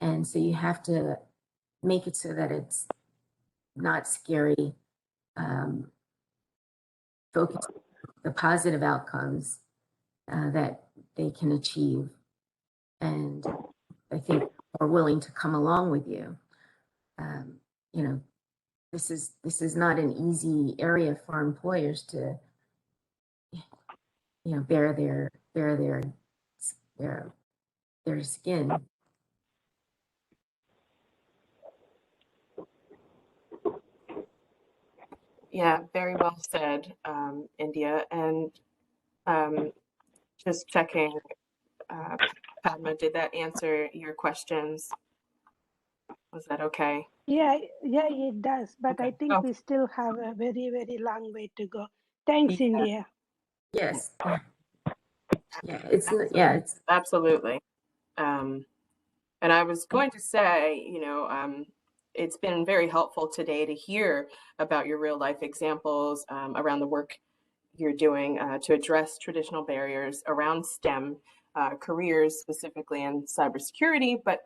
And so you have to make it so that it's not scary, focus on the positive outcomes that they can achieve. And I think are willing to come along with you. This is not an easy area for employers to, bear their skin. Yeah, very well said, India. And just checking, Padma, did that answer your questions? Was that okay? Yeah, it does. But Okay. I think we still have a very, very long way to go. Thanks, India. Yes. It's absolutely. And I was going to say, it's been very helpful today to hear about your real life examples around the work you're doing to address traditional barriers around STEM careers, specifically in cybersecurity, but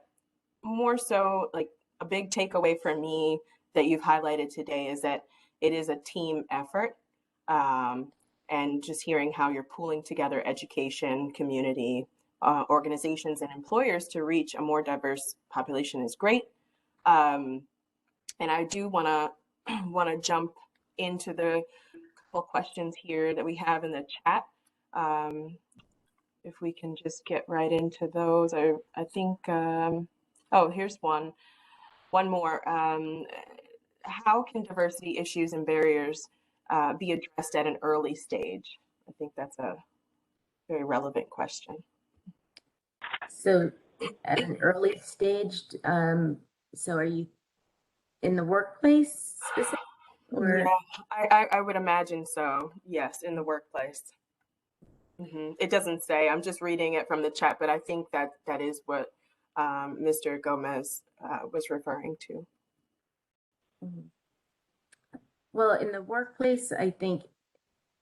more so, like, a big takeaway for me that you've highlighted today is that it is a team effort. And just hearing how you're pooling together education, community, organizations, and employers to reach a more diverse population is great. And I do want to jump into the couple questions here that we have in the chat. If we can just get right into those, I think. Oh, here's one more. How can diversity issues and barriers be addressed at an early stage? I think that's a very relevant question. So at an early stage, so are you in the workplace specifically? Or? Yeah, I would imagine so. Yes, in the workplace. It doesn't say, I'm just reading it from the chat, but I think that is what Mr. Gomez was referring to. Well, in the workplace, I think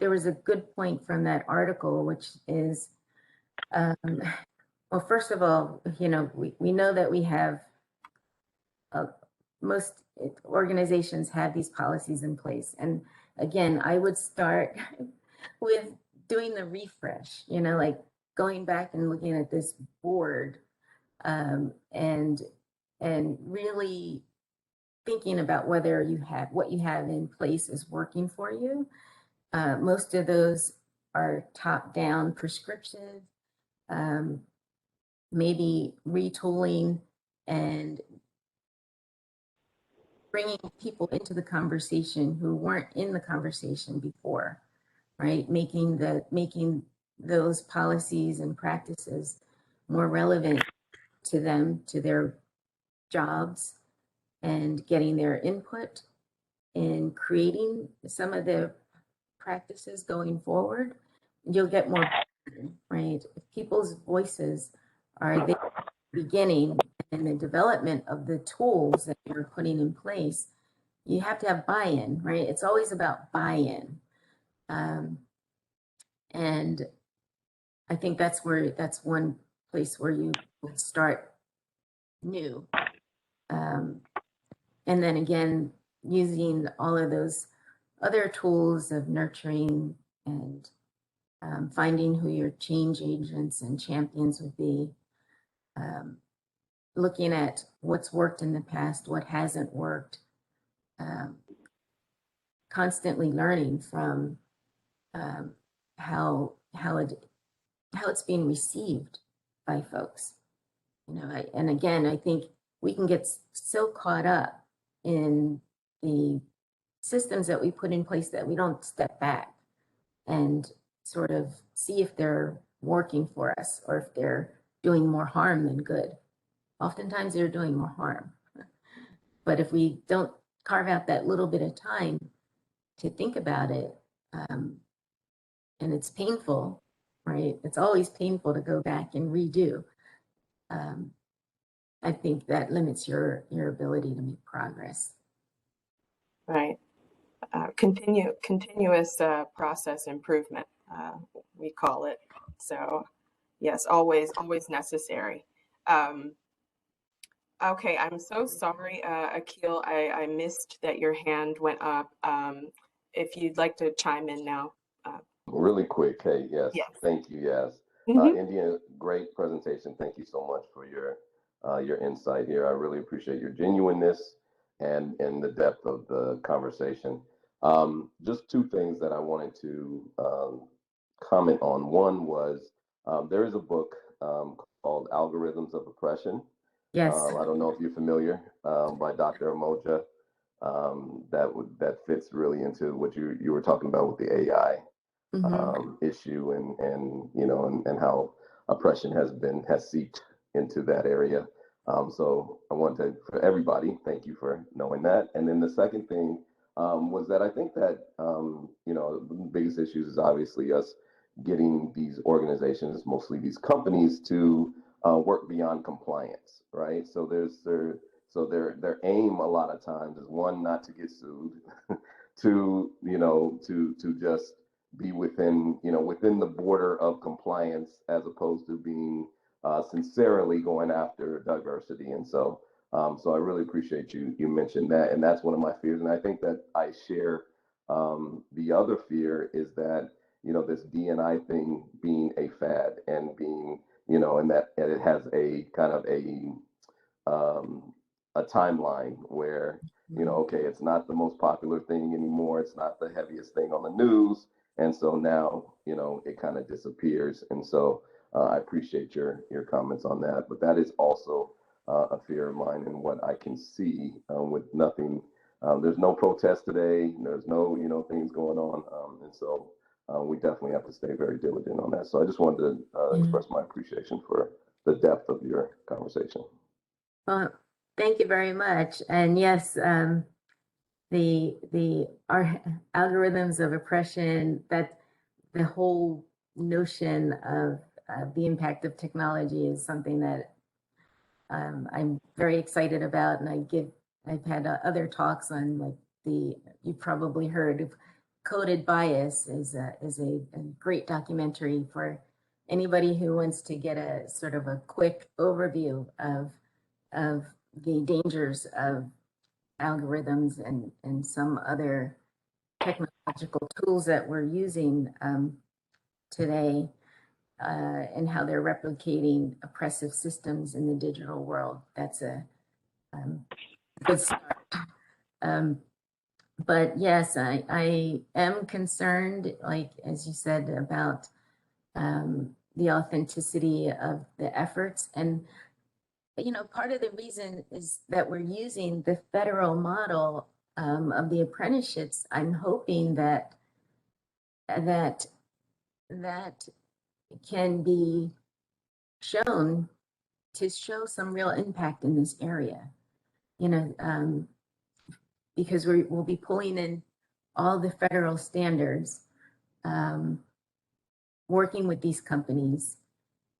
there was a good point from that article, which is, well, first of all, we know that we have, most organizations have these policies in place, and again, I would start with doing the refresh, like going back and looking at this board, and really thinking about whether what you have in place is working for you. Most of those are top-down prescriptive, maybe retooling and bringing people into the conversation who weren't in the conversation before, right? Making those policies and practices more relevant to them, to their jobs, and getting their input in creating some of the practices going forward. You'll get more, right? If people's voices are the beginning and the development of the tools that you're putting in place, you have to have buy-in, right? It's always about buy-in. And I think that's one place where you would start new. And then again, using all of those other tools of nurturing and finding who your change agents and champions would be, looking at what's worked in the past, what hasn't worked, constantly learning from how it's being received by folks. And again, I think we can get so caught up in the systems that we put in place that we don't step back and sort of see if they're working for us or if they're doing more harm than good. Oftentimes they're doing more harm. But if we don't carve out that little bit of time to think about it, and it's painful, right? It's always painful to go back and redo. I think that limits your ability to make progress. Right. Continuous process improvement, we call it. So yes, always necessary. Okay, I'm so sorry, Akil, I missed that your hand went up. If you'd like to chime in now. Really quick, hey, yes. Thank you, yes. India, great presentation. Thank you so much for your insight here. I really appreciate your genuineness and the depth of the conversation. Just two things that I wanted to comment on. One was there is a book called Algorithms of Oppression. Yes. I don't know if you're familiar, by Dr. Amoja. That fits really into what you were talking about with the AI issue and how oppression has seeped into that area. So I want to, for everybody, thank you for knowing that. And then the second thing was that I think that the biggest issues is obviously us getting these organizations, mostly these companies, to work beyond compliance, right? So their aim a lot of times is, one, not to get sued, two, to just be within the border of compliance, as opposed to being sincerely going after diversity. And so I really appreciate you mentioned that, and that's one of my fears. And I think that I share the other fear is that this D&I thing being a fad and being and it has a kind of a timeline where okay, it's not the most popular thing anymore, it's not the heaviest thing on the news, and so now it kind of disappears. And so I appreciate your comments on that, but that is also a fear of mine, and what I can see with nothing. There's no protest today, there's no things going on, and so we definitely have to stay very diligent on that. So I just wanted to express my appreciation for the depth of your conversation. Well, thank you very much. And yes, our algorithms of oppression, that the whole notion of the impact of technology is something that I'm very excited about. And I've had other talks on you've probably heard of Coded Bias is a great documentary for anybody who wants to get a sort of a quick overview of the dangers of algorithms and some other technological tools that we're using today and how they're replicating oppressive systems in the digital world. That's a good start. But yes, I am concerned, like, as you said, about the authenticity of the efforts. And, you know, part of the reason is that we're using the federal model of the apprenticeships. I'm hoping that can be shown to show some real impact in this area, you know, because we'll be pulling in all the federal standards, working with these companies,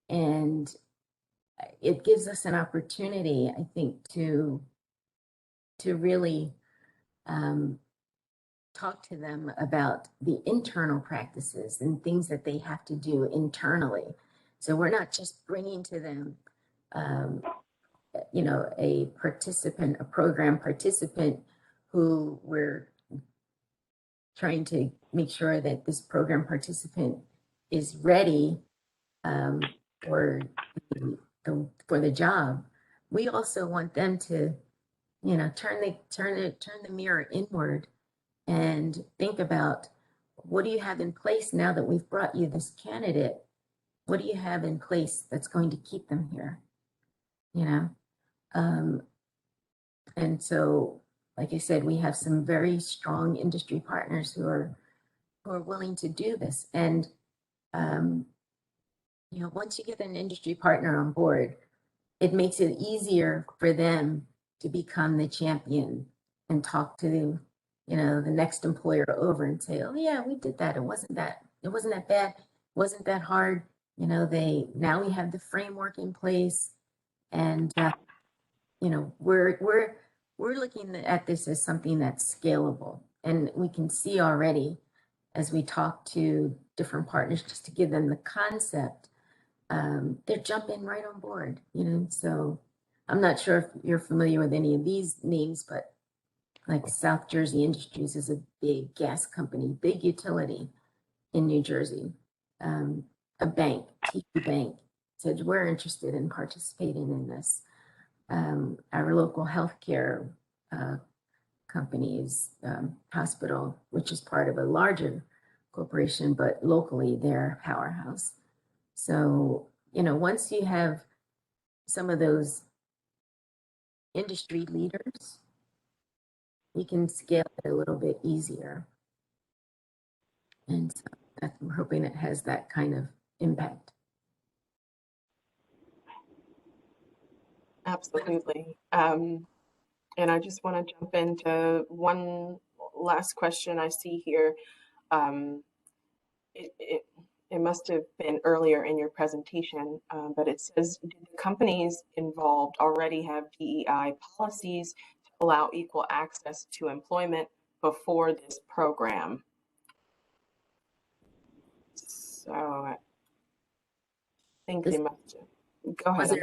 and it gives us an opportunity, I think, to really talk to them about the internal practices and things that they have to do internally. So we're not just bringing to them, you know, a program participant who we're trying to make sure that this program participant is ready for the job. We also want them to, you know, turn the mirror inward and think about, what do you have in place now that we've brought you this candidate? What do you have in place that's going to keep them here? You know, and so, like I said, we have some very strong industry partners who are willing to do this. And you know, once you get an industry partner on board, it makes it easier for them to become the champion and talk to, you know, the next employer over and say, oh yeah, we did that. It wasn't that bad. It wasn't that hard. You know, now we have the framework in place, and you know, we're looking at this as something that's scalable, and we can see already as we talk to different partners, just to give them the concept, they're jumping right on board, you know. So I'm not sure if you're familiar with any of these names, but like South Jersey Industries is a big gas company, big utility in New Jersey, a bank, TD Bank, said we're interested in participating in this. Our local healthcare companies, hospital, which is part of a larger corporation, but locally they're a powerhouse. So, you know, once you have some of those industry leaders, you can scale it a little bit easier. And so we're hoping it has that kind of impact. Absolutely. And I just want to jump into one last question I see here. It must have been earlier in your presentation, but it says, do the companies involved already have DEI policies to allow equal access to employment before this program? So I think they must have. Go ahead.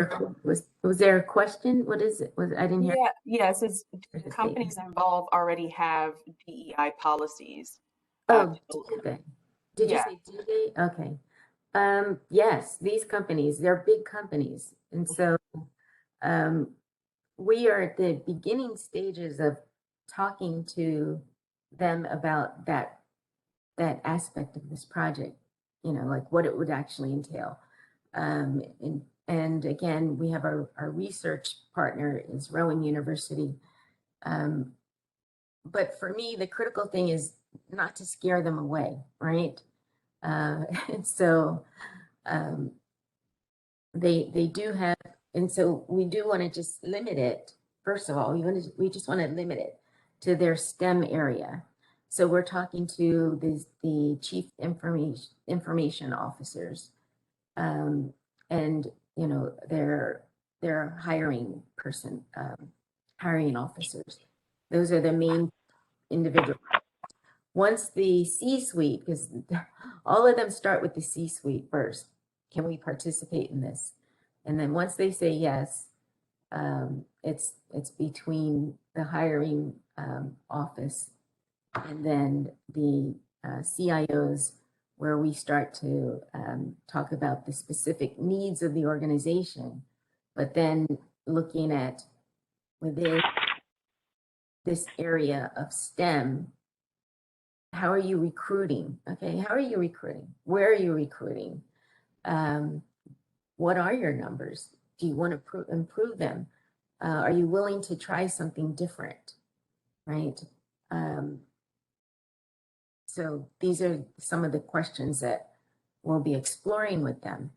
Was there a question? What is it? I didn't hear. Yeah, yes, it's companies involved already have DEI policies. Oh, do they? Did you say do they? Okay. Yes, these companies, they're big companies. And so we are at the beginning stages of talking to them about that aspect of this project, you know, like what it would actually entail. And again, we have our research partner is Rowan University. But for me, the critical thing is not to scare them away, right? And so they do have, and so we do want to just limit it. First of all, we just want to limit it to their STEM area. So we're talking to the chief information officers, and you know, their hiring officers. Those are the main individuals. Once the C-suite, because all of them start with the C-suite first, can we participate in this? And then once they say yes, it's between the hiring office and then the CIOs, where we start to talk about the specific needs of the organization, but then looking at within this area of STEM, how are you recruiting? Okay, how are you recruiting? Where are you recruiting? What are your numbers? Do you want to improve them? Are you willing to try something different, right? So these are some of the questions that we'll be exploring with them.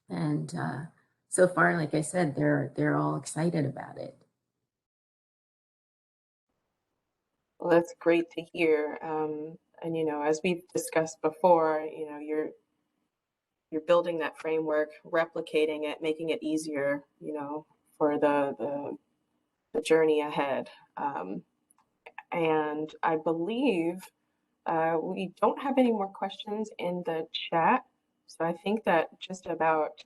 And so far, like I said, they're all excited about it. Well, that's great to hear. And you know, as we've discussed before, you know, you're building that framework, replicating it, making it easier, you know, for the journey ahead. And I believe we don't have any more questions in the chat. So I think that just about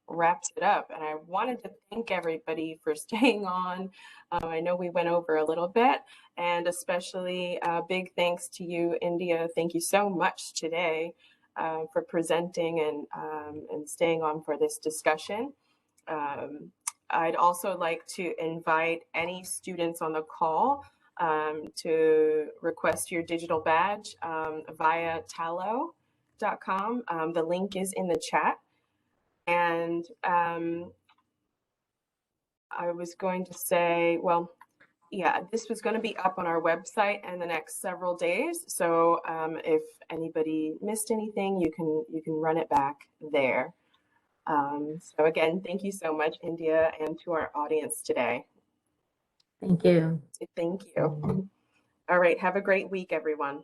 wraps it up. And I wanted to thank everybody for staying on. I know we went over a little bit, and especially big thanks to you, India. Thank you so much today for presenting and staying on for this discussion. I'd also like to invite any students on the call to request your digital badge via tallo.com. The link is in the chat. And I was going to say, well, yeah, this was going to be up on our website in the next several days. So if anybody missed anything, you can run it back there. So again, thank you so much, India, and to our audience today. Thank you. Thank you. All right. Have a great week, everyone.